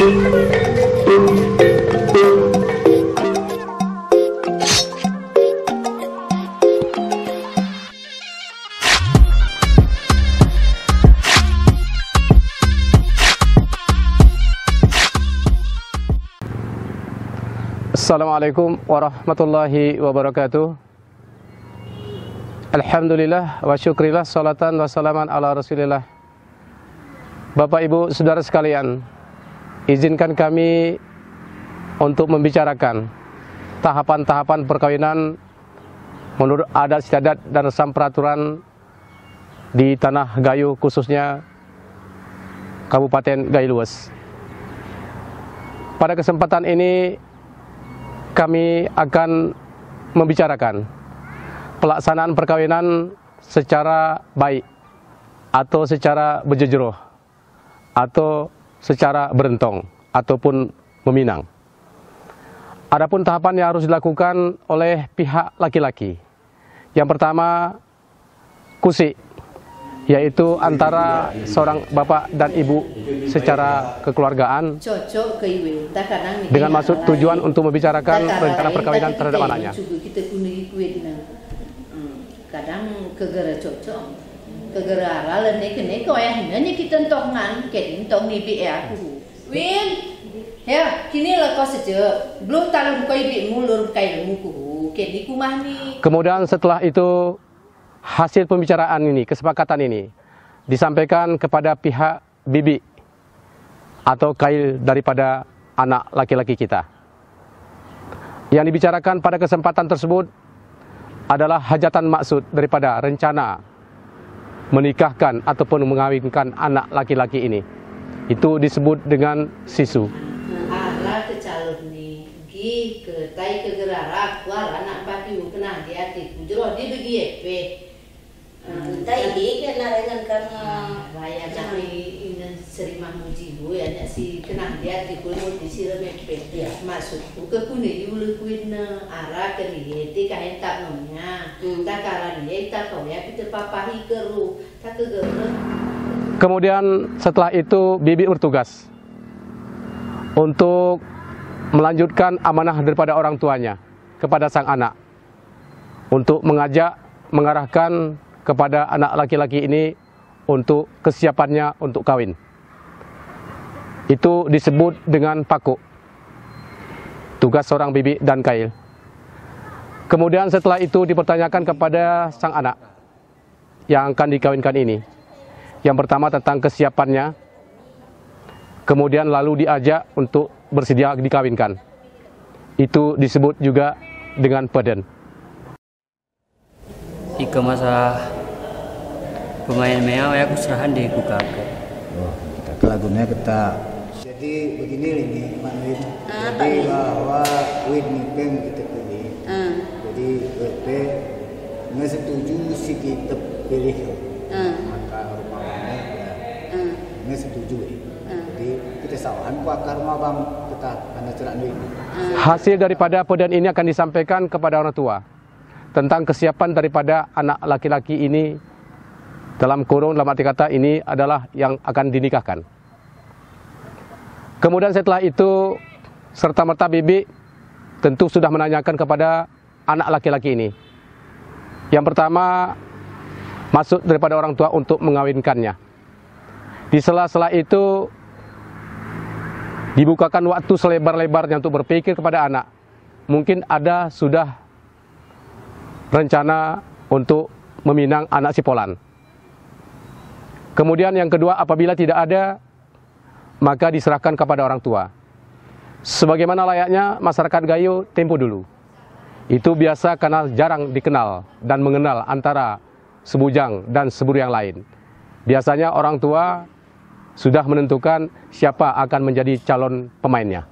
Assalamualaikum warahmatullahi wabarakatuh. Alhamdulillah wa syukrillah, salatan wa salaman ala rasulillah. Bapak Ibu saudara sekalian, izinkan kami untuk membicarakan tahapan-tahapan perkawinan menurut adat istiadat dan resam peraturan di Tanah Gayo, khususnya Kabupaten Gayo Lues. Pada kesempatan ini kami akan membicarakan pelaksanaan perkawinan secara baik atau secara berjejroh atau secara berentong ataupun meminang. Adapun tahapan yang harus dilakukan oleh pihak laki-laki. Yang pertama, kusik, yaitu antara seorang bapak dan ibu secara kekeluargaang dengan maksud tujuan untuk membicarakan rencana perkawinan terhadap anaknya. Kadang kegera cocok, kegera aralan nek ayahnya kita tongan, kedin tong ni bi aku. Win, ya kini lah kau saja, belum tahu kau ibu mulur kai muku, kedin kumah ni. Kemudian setelah itu hasil pembicaraan ini, kesepakatan ini disampaikan kepada pihak bibi atau kail daripada anak laki-laki kita. Yang dibicarakan pada kesempatan tersebut adalah hajatan maksud daripada rencana menikahkan ataupun mengawinkan anak laki-laki ini. Itu disebut dengan sisu. Ala ke calon ni, gi ke tai ke gerara, kuar anak baki kena di hati, jero di bagi pe. Tai di kena dengan karena raya tapi ingin serima muji bu ya si kena di hati kulit di sirah pe. Maksud buka kuni diulu kuina arah ke ni, ti kain tak nomnya, tak karan ni, tak kau ya kita papahi keru, tak kegeru. Kemudian setelah itu bibi bertugas untuk melanjutkan amanah daripada orang tuanya kepada sang anak untuk mengajak, mengarahkan kepada anak laki-laki ini untuk kesiapannya untuk kawin. Itu disebut dengan pakuk, tugas seorang bibi dan kail. Kemudian setelah itu dipertanyakan kepada sang anak yang akan dikawinkan ini. Yang pertama tentang kesiapannya, kemudian lalu diajak untuk bersedia dikawinkan. Itu disebut juga dengan peden. Jika masa pemain mea aku serahan di kakak. Oh, kita lagunya kita. Jadi begini ini Mak Win. Jadi bahwa Win Nipeng kita pilih. Jadi WP nggak setuju si kita pilih. Maka rumahnya ya nggak setuju. Jadi kita sawahan ku akar rumah bang kita anda cerak duit. Hasil daripada peden ini akan disampaikan kepada orang tua tentang kesiapan daripada anak laki-laki ini, dalam kurung dalam arti kata ini adalah yang akan dinikahkan. Kemudian setelah itu serta-merta bibi tentu sudah menanyakan kepada anak laki-laki ini. Yang pertama, maksud daripada orang tua untuk mengawinkannya. Di sela-sela itu dibukakan waktu selebar-lebarnya untuk berpikir kepada anak. Mungkin ada sudah rencana untuk meminang anak sipolan. Kemudian yang kedua, apabila tidak ada, maka diserahkan kepada orang tua. Sebagaimana layaknya masyarakat Gayo tempo dulu. Itu biasa karena jarang dikenal dan mengenal antara sebujang dan seburu yang lain. Biasanya orang tua sudah menentukan siapa akan menjadi calon pemainnya.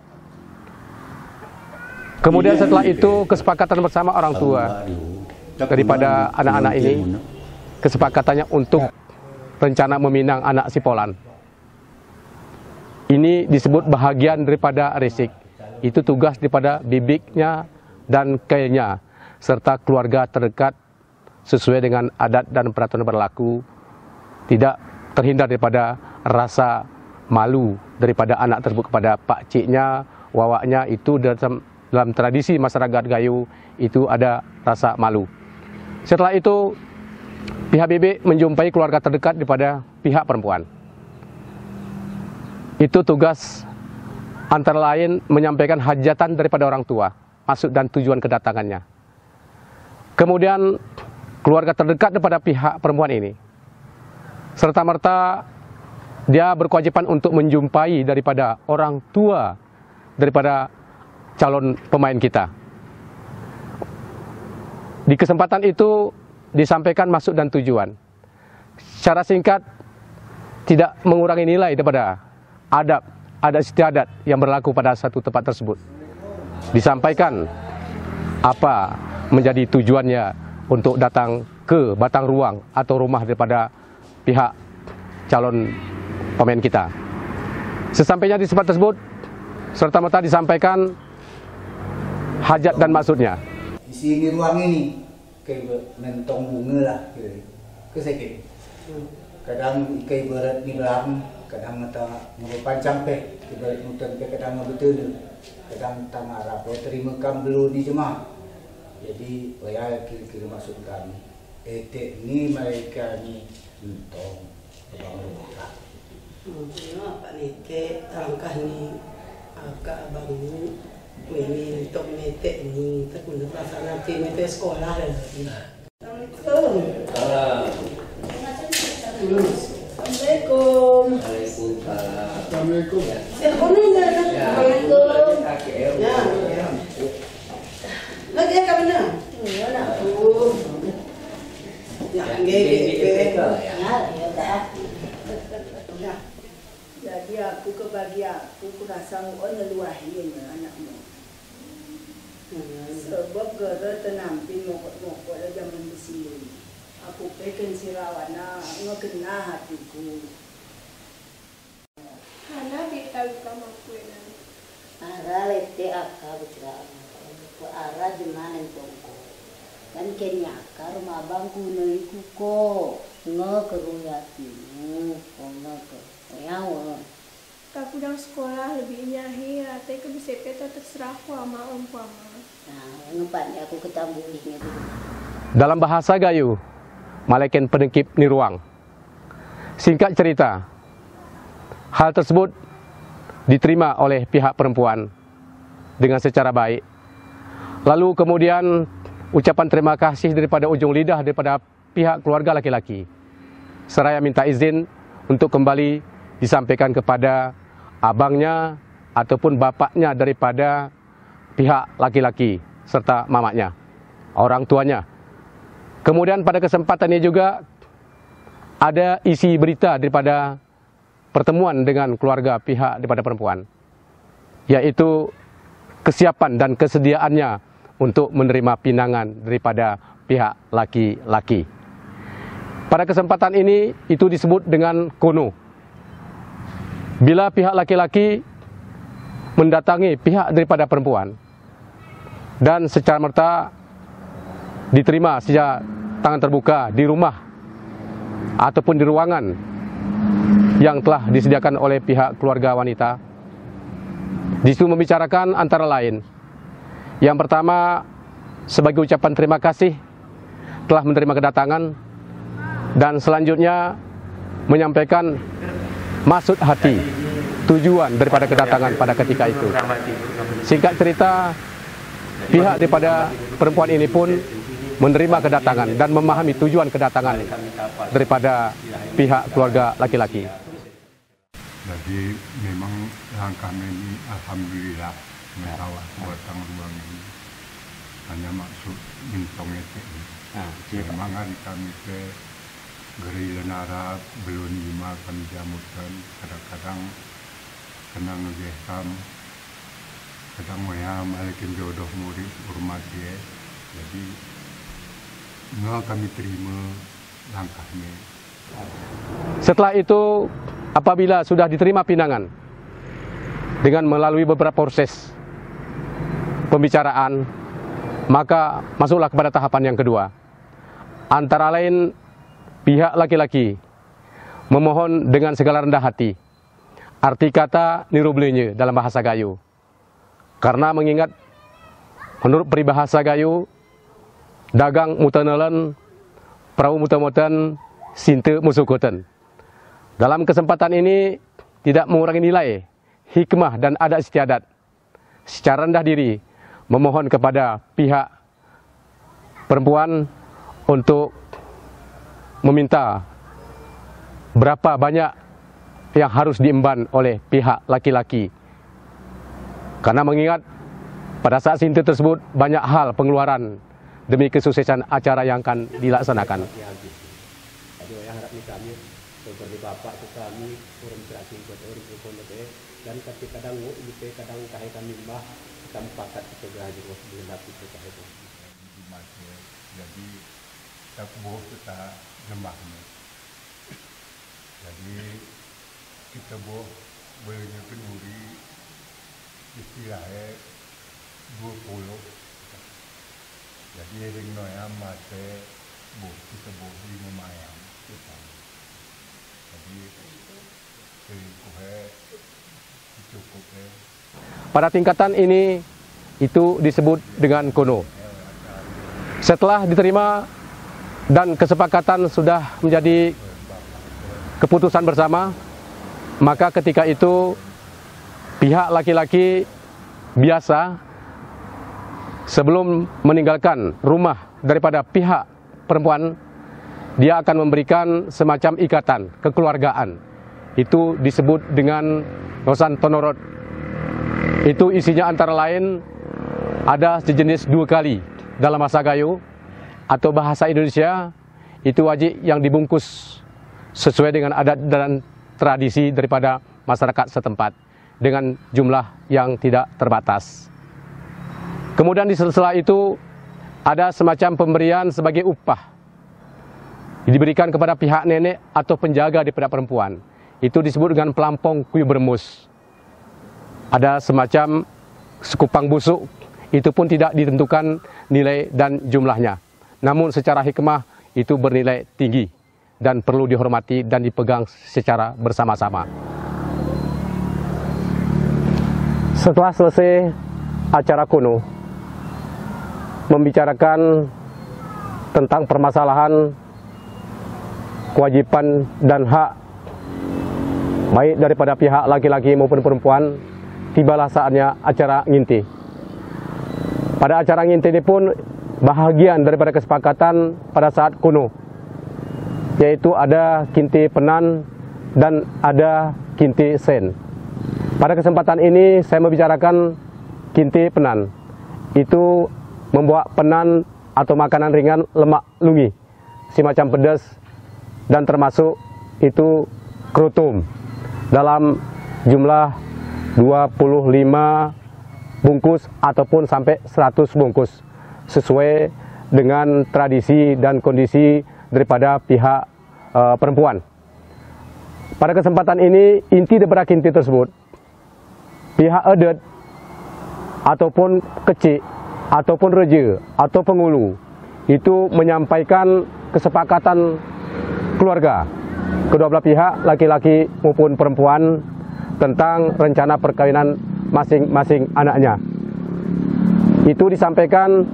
Kemudian setelah itu kesepakatan bersama orang tua daripada anak-anak ini, kesepakatannya untuk rencana meminang anak sipolan. Ini disebut bahagian daripada resik. Itu tugas daripada bibiknya dan kailnya serta keluarga terdekat sesuai dengan adat dan peraturan berlaku, tidak terhindar daripada rasa malu daripada anak tersebut kepada pak ciknya, wawaknya. Itu dalam tradisi masyarakat Gayo itu ada rasa malu. Setelah itu pihak bibik menjumpai keluarga terdekat daripada pihak perempuan. Itu tugas antara lain menyampaikan hajatan daripada orang tua, maksud dan tujuan kedatangannya. Kemudian keluarga terdekat daripada pihak perempuan ini serta-merta dia berkewajiban untuk menjumpai daripada orang tua daripada calon pemain kita. Di kesempatan itu disampaikan maksud dan tujuan. Secara singkat, tidak mengurangi nilai daripada adab, adat istiadat yang berlaku pada satu tempat tersebut. Disampaikan apa menjadi tujuannya untuk datang ke batang ruang atau rumah daripada pihak calon pemain kita. Sesampainya di tempat tersebut, serta-merta disampaikan hajat dan maksudnya. Di sini ruang ini kayak mentong bunga lah, gitu. Kesekit. Kadang ikai berat di belakang, kadang mata ngepancang pe, ibarat nutan pe, kadang ngebetul, kadang tamarap, terima kam belum di jemaah. Jadi, waya kira-kira maksud kami. Etek ni mereka ni mentong abang rumah. Pak Nete langkah ni agak abang ni ini untuk Nete ni tak guna pasal nanti Nete sekolah dah. Assalamualaikum. Assalamualaikum. Lagi apa benar? Ya, jadi aku kebahagiaan, aku rasa orang leluahin anakmu. Sebab gara tenampil mokok-mokok lah zaman di sini. Aku pengen sirawana ngekena hatiku. Hana ditahu kamu aku ini. Ara lete akka bicara ko ara jumanen tongko. Kan kenya akar mabang kuno iku ko ngekeruyatimu ngeke. Yawo. Tak udang sekolah lebih nyahi, rata ke bisa peta terserah ku ama umpama. Nah, ngepatnya aku ketambulihnya dulu. Dalam bahasa Gayo, malaikat penekip ni ruang. Singkat cerita, hal tersebut diterima oleh pihak perempuan dengan secara baik. Lalu kemudian ucapan terima kasih daripada ujung lidah daripada pihak keluarga laki-laki. Seraya minta izin untuk kembali disampaikan kepada abangnya ataupun bapaknya daripada pihak laki-laki serta mamanya, orang tuanya. Kemudian pada kesempatan ini juga ada isi berita daripada pertemuan dengan keluarga pihak daripada perempuan, yaitu kesiapan dan kesediaannya untuk menerima pinangan daripada pihak laki-laki. Pada kesempatan ini itu disebut dengan kono. Bila pihak laki-laki mendatangi pihak daripada perempuan dan secara merta diterima secara tangan terbuka di rumah ataupun di ruangan yang telah disediakan oleh pihak keluarga wanita, di situ membicarakan antara lain, yang pertama sebagai ucapan terima kasih telah menerima kedatangan, dan selanjutnya menyampaikan maksud hati, tujuan daripada kedatangan pada ketika itu. Singkat cerita, pihak daripada perempuan ini pun menerima kedatangan dan memahami tujuan kedatangan daripada pihak keluarga laki-laki. Jadi memang langkah ini alhamdulillah mengawal batang ruang ini hanya maksud mintong itu. Memang hari kami ke geri lenara belum lima kami jamukan, kadang-kadang kena ngegeham, kadang maya malikin jodoh murid hormat dia. Jadi kami terima langkahnya. Setelah itu, apabila sudah diterima pinangan dengan melalui beberapa proses pembicaraan, maka masuklah kepada tahapan yang kedua. Antara lain, pihak laki-laki memohon dengan segala rendah hati arti kata nirublenye dalam bahasa Gayo. Karena mengingat menurut peribahasa Gayo, dagang mutanelen, perahu mutan-mutan, sinte musukoten. Dalam kesempatan ini tidak mengurangi nilai, hikmah dan adat istiadat. Secara rendah diri memohon kepada pihak perempuan untuk meminta berapa banyak yang harus diemban oleh pihak laki-laki. Karena mengingat pada saat sinte tersebut banyak hal pengeluaran demi kesuksesan acara yang akan dilaksanakan. Jadi yang harap kami seperti bapak itu kami urung serasi buat urung pondok dan ketika kadang gitu kadang kahai kami mbah kita pakat kita haji bos bulat itu kahai itu. Jadi tak boh kita lembahnya. Jadi kita boh bolehnya kenduri istilahnya 20. Jadi ring noya mate boh kita boh 5 mayang kita. Jadi cukup. Pada tingkatan ini itu disebut dengan kono. Setelah diterima dan kesepakatan sudah menjadi keputusan bersama, maka ketika itu pihak laki-laki biasa sebelum meninggalkan rumah daripada pihak perempuan, dia akan memberikan semacam ikatan kekeluargaan. Itu disebut dengan nosan tonorot. Itu isinya antara lain ada sejenis 2 kali dalam bahasa Gayo atau bahasa Indonesia, itu wajib yang dibungkus sesuai dengan adat dan tradisi daripada masyarakat setempat dengan jumlah yang tidak terbatas. Kemudian di sela-sela itu ada semacam pemberian sebagai upah diberikan kepada pihak nenek atau penjaga daripada perempuan. Itu disebut dengan pelampong kuyu bermus. Ada semacam sekupang busuk, itu pun tidak ditentukan nilai dan jumlahnya. Namun secara hikmah itu bernilai tinggi dan perlu dihormati dan dipegang secara bersama-sama. Setelah selesai acara kuno, membicarakan tentang permasalahan kewajiban dan hak baik daripada pihak laki-laki maupun perempuan, tibalah saatnya acara nginti. Pada acara nginti ini pun bahagian daripada kesepakatan pada saat kuno, yaitu ada kinti penan dan ada kinti sen. Pada kesempatan ini saya membicarakan kinti penan. Itu membawa penan atau makanan ringan lemak lungi, semacam pedas dan termasuk itu kerutum dalam jumlah 25 bungkus ataupun sampai 100 bungkus sesuai dengan tradisi dan kondisi daripada pihak perempuan. Pada kesempatan ini inti daripada kinti tersebut, pihak adat ataupun kecik ataupun reja atau pengulu itu menyampaikan kesepakatan keluarga kedua belah pihak laki-laki maupun perempuan tentang rencana perkawinan masing-masing anaknya. Itu disampaikan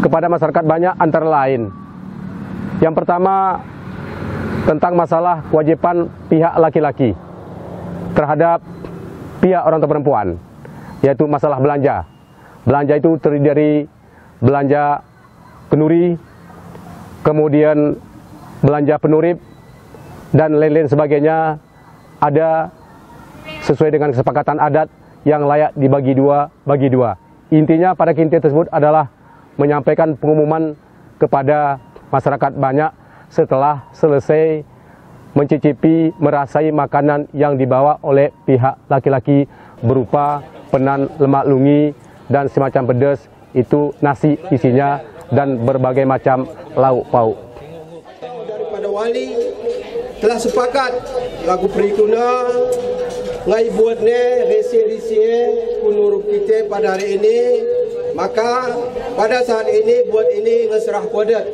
kepada masyarakat banyak antara lain. Yang pertama tentang masalah kewajiban pihak laki-laki terhadap pihak orang tua perempuan, yaitu masalah belanja. Belanja itu terdiri dari belanja kenduri, kemudian belanja penurip, dan lain-lain sebagainya, ada sesuai dengan kesepakatan adat yang layak dibagi bagi dua. Intinya pada kinti tersebut adalah menyampaikan pengumuman kepada masyarakat banyak setelah selesai mencicipi, merasai makanan yang dibawa oleh pihak laki-laki berupa penan lemak lungi dan semacam pedas, itu nasi isinya dan berbagai macam lauk pauk. Daripada wali telah sepakat lagu perikuna ngai buatnya resi-resi kunur kita pada hari ini, maka pada saat ini buat ini ngeserah kodat.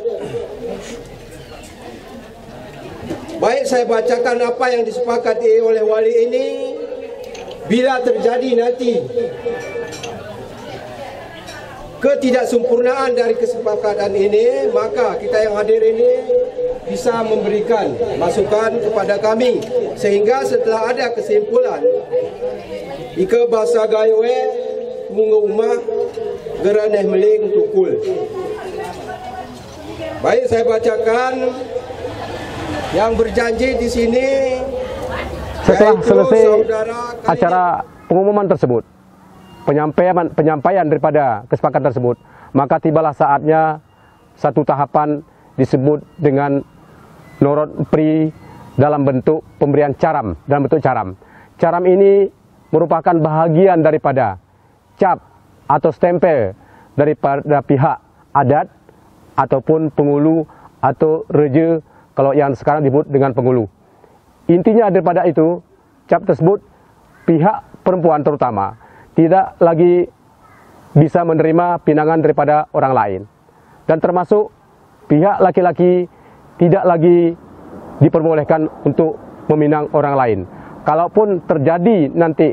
Baik, saya bacakan apa yang disepakati oleh wali ini bila terjadi nanti ketidaksempurnaan dari kesepakatan ini, maka kita yang hadir ini bisa memberikan masukan kepada kami, sehingga setelah ada kesimpulan ika bahasa gawe mungu umah geraneh meling tukul. Baik, saya bacakan yang berjanji di sini. Setelah selesai acara pengumuman tersebut, penyampaian daripada kesepakatan tersebut, maka tibalah saatnya satu tahapan disebut dengan norot pri dalam bentuk pemberian caram, dalam bentuk caram. Caram ini merupakan bahagian daripada cap atau stempel daripada pihak adat ataupun pengulu atau reja, kalau yang sekarang disebut dengan pengulu. Intinya daripada itu, cap tersebut pihak perempuan terutama tidak lagi bisa menerima pinangan daripada orang lain. Dan termasuk pihak laki-laki tidak lagi diperbolehkan untuk meminang orang lain. Kalaupun terjadi nanti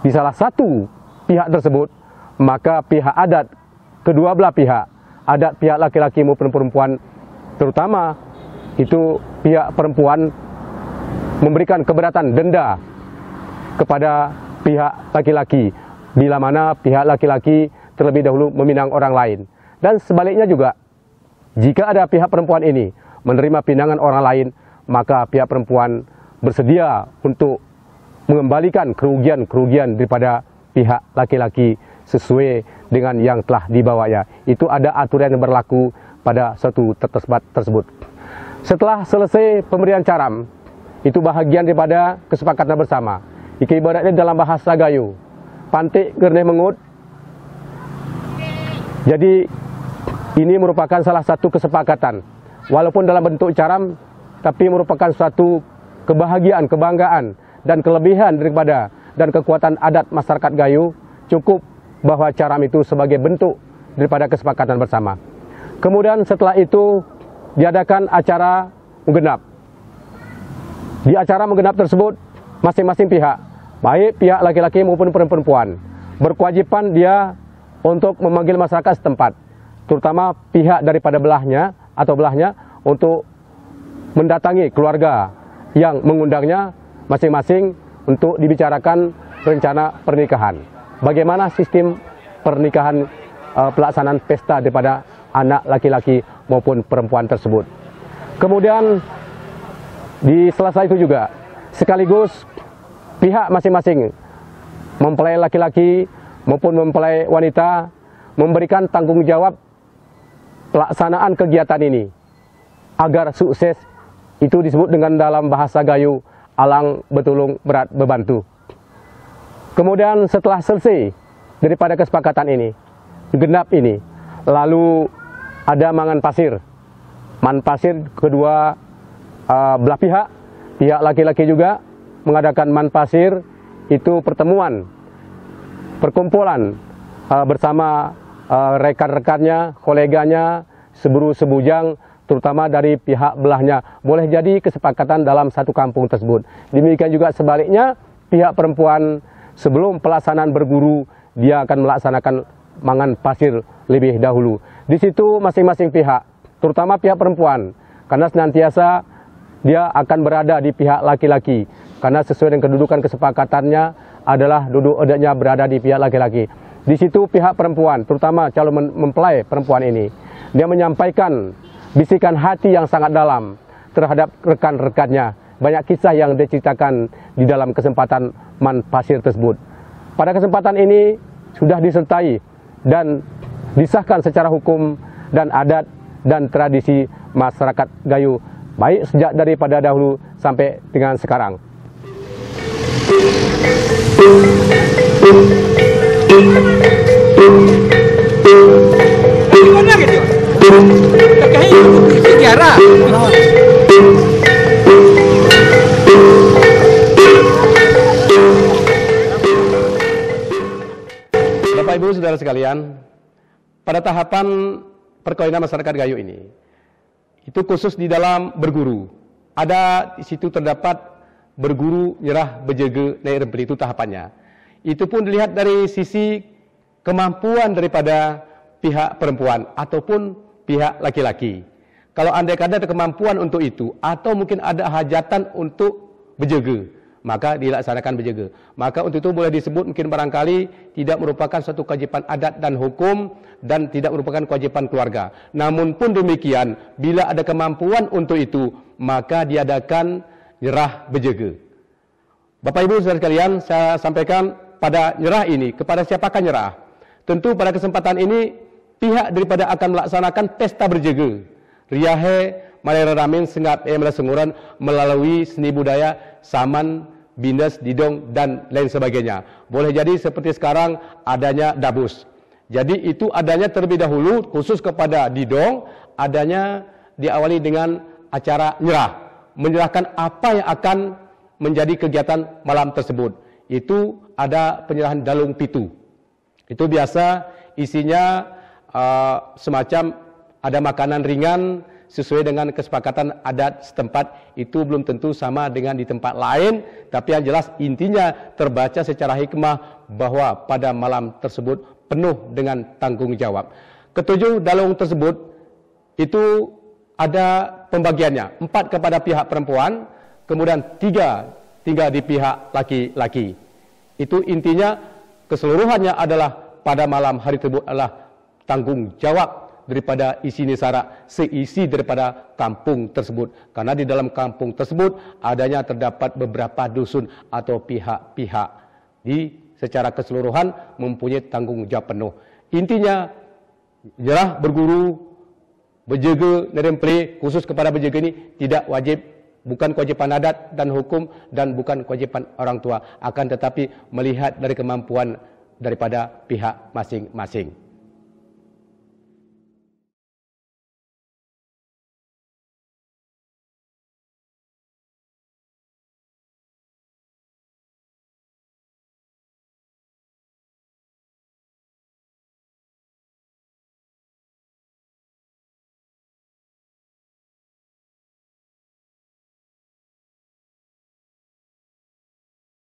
di salah satu pihak tersebut, maka pihak adat, kedua belah pihak, adat pihak laki-laki maupun perempuan, terutama itu pihak perempuan memberikan keberatan denda kepada pihak laki-laki, bila mana pihak laki-laki terlebih dahulu meminang orang lain. Dan sebaliknya juga, jika ada pihak perempuan ini menerima pinangan orang lain, maka pihak perempuan bersedia untuk mengembalikan kerugian-kerugian daripada pihak laki-laki sesuai dengan yang telah dibawanya. Itu ada aturan yang berlaku pada suatu tersebut. Setelah selesai pemberian caram, itu bahagian daripada kesepakatan bersama. Ika ibaratnya dalam bahasa Gayo, pantik gerneh mengut. Jadi ini merupakan salah satu kesepakatan, walaupun dalam bentuk caram, tapi merupakan suatu kebahagiaan, kebanggaan dan kelebihan daripada dan kekuatan adat masyarakat Gayo. Cukup bahwa caram itu sebagai bentuk daripada kesepakatan bersama. Kemudian setelah itu diadakan acara menggenap. Di acara menggenap tersebut, masing-masing pihak, baik pihak laki-laki maupun perempuan, berkewajiban dia untuk memanggil masyarakat setempat, terutama pihak daripada belahnya untuk mendatangi keluarga yang mengundangnya masing-masing untuk dibicarakan rencana pernikahan. Bagaimana sistem pernikahan, pelaksanaan pesta daripada anak laki-laki maupun perempuan tersebut. Kemudian di selesai itu juga sekaligus pihak masing-masing, mempelai laki-laki maupun mempelai wanita, memberikan tanggung jawab pelaksanaan kegiatan ini agar sukses. Itu disebut dengan dalam bahasa Gayo, alang betulung berat bebantu. Kemudian setelah selesai daripada kesepakatan ini, genap ini, lalu ada mangan pasir. Man pasir kedua belah pihak laki-laki juga mengadakan man pasir, itu pertemuan, perkumpulan bersama rekan-rekannya, koleganya, seburu-sebujang, terutama dari pihak belahnya. Boleh jadi kesepakatan dalam satu kampung tersebut. Demikian juga sebaliknya, pihak perempuan sebelum pelaksanaan berguru, dia akan melaksanakan mangan pasir lebih dahulu. Di situ masing-masing pihak, terutama pihak perempuan, karena senantiasa dia akan berada di pihak laki-laki, karena sesuai dengan kedudukan kesepakatannya adalah duduk adatnya berada di pihak laki-laki. Di situ pihak perempuan, terutama calon mempelai perempuan ini, dia menyampaikan bisikan hati yang sangat dalam terhadap rekan-rekannya. Banyak kisah yang diceritakan di dalam kesempatan man pasir tersebut. Pada kesempatan ini sudah disertai dan disahkan secara hukum dan adat dan tradisi masyarakat Gayo, baik sejak daripada dahulu sampai dengan sekarang. Bapak Ibu Saudara sekalian, pada tahapan perkawinan masyarakat Gayo ini, itu khusus di dalam berguru, ada di situ terdapat berguru, nyerah, berjaga, naik rempeli, itu tahapannya. Itu pun dilihat dari sisi kemampuan daripada pihak perempuan ataupun pihak laki-laki. Kalau andai kata ada kemampuan untuk itu atau mungkin ada hajatan untuk berjaga, maka dilaksanakan berjaga. Maka untuk itu boleh disebut mungkin barangkali tidak merupakan suatu kewajipan adat dan hukum dan tidak merupakan kewajipan keluarga. Namun pun demikian, bila ada kemampuan untuk itu, maka diadakan nyerah berjaga. Bapak Ibu saudara sekalian, saya sampaikan pada nyerah ini, kepada siapakah nyerah? Tentu pada kesempatan ini, pihak daripada akan melaksanakan pesta berjaga. Riahe, Malera Ramin, Sengat, Senguran melalui seni budaya, saman, bindes, didong, dan lain sebagainya. Boleh jadi seperti sekarang adanya dabus. Jadi itu adanya terlebih dahulu, khusus kepada didong, adanya diawali dengan acara nyerah. Menyerahkan apa yang akan menjadi kegiatan malam tersebut. Itu ada penyerahan dalung pitu. Itu biasa isinya semacam ada makanan ringan sesuai dengan kesepakatan adat setempat. Itu belum tentu sama dengan di tempat lain, tapi yang jelas intinya terbaca secara hikmah bahwa pada malam tersebut penuh dengan tanggung jawab. Ketujuh dalung tersebut itu ada pembagiannya, 4 kepada pihak perempuan, kemudian 3 di pihak laki-laki. Itu intinya keseluruhannya adalah pada malam hari tersebut adalah tanggung jawab daripada isi nisara, seisi daripada kampung tersebut. Karena di dalam kampung tersebut adanya terdapat beberapa dusun atau pihak-pihak di secara keseluruhan mempunyai tanggung jawab penuh. Intinya nyerah berguru, berjaga, nerempeli, khusus kepada berjaga ini tidak wajib, bukan kewajipan adat dan hukum dan bukan kewajipan orang tua, akan tetapi melihat dari kemampuan daripada pihak masing-masing.